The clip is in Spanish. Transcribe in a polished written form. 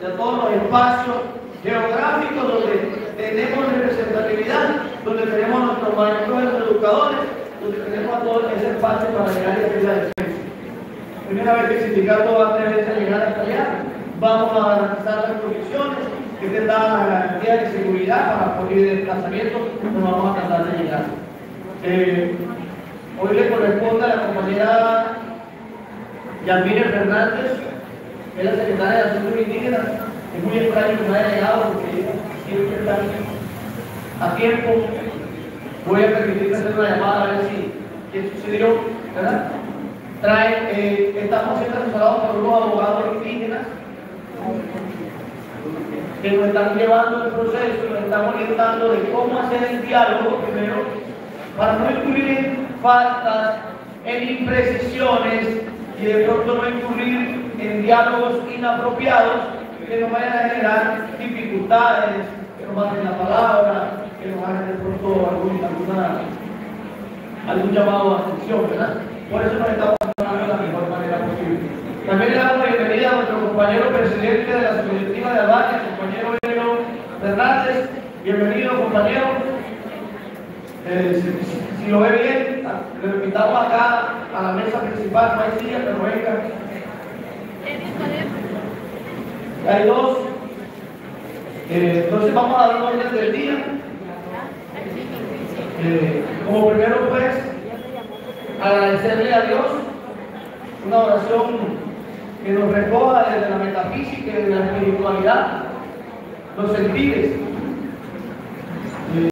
de todos los espacios geográficos donde tenemos representatividad, donde tenemos a nuestros maestros y los educadores, donde tenemos a todo ese espacio para llegar y hacer la defensa. Primera vez que el sindicato va a tener que llegar hasta allá, vamos a garantizar las condiciones que te dan la garantía de seguridad para poder ir de desplazamiento, nos vamos a tratar de llegar. Hoy le corresponde a la compañera Yamile Fernández, que es la secretaria de Asuntos Indígenas. Es muy extraño que no haya llegado porque ella siempre está a tiempo. Voy a permitirme hacer una llamada a ver si qué sucedió, ¿verdad? Estamos siendo asesorados por unos abogados indígenas que nos están llevando el proceso y nos están orientando de cómo hacer el diálogo primero para no incurrir en faltas, en imprecisiones y de pronto no incurrir en diálogos inapropiados que nos vayan a generar dificultades, que nos bajen la palabra, que nos hagan de pronto algún llamado a atención, ¿verdad? Por eso nos estamos trabajando de la mejor manera posible. También le damos la bienvenida a nuestro compañero presidente de la Asociativa de Albania, el compañero Elio Fernández. Bienvenido, compañero. Si lo ve bien, le invitamos acá a la mesa principal, no hay silla, pero venga. Hay dos. Entonces vamos a dar orden del día. Como primero, pues, agradecerle a Dios, una oración que nos recoja desde la metafísica y desde la espiritualidad, los sentires.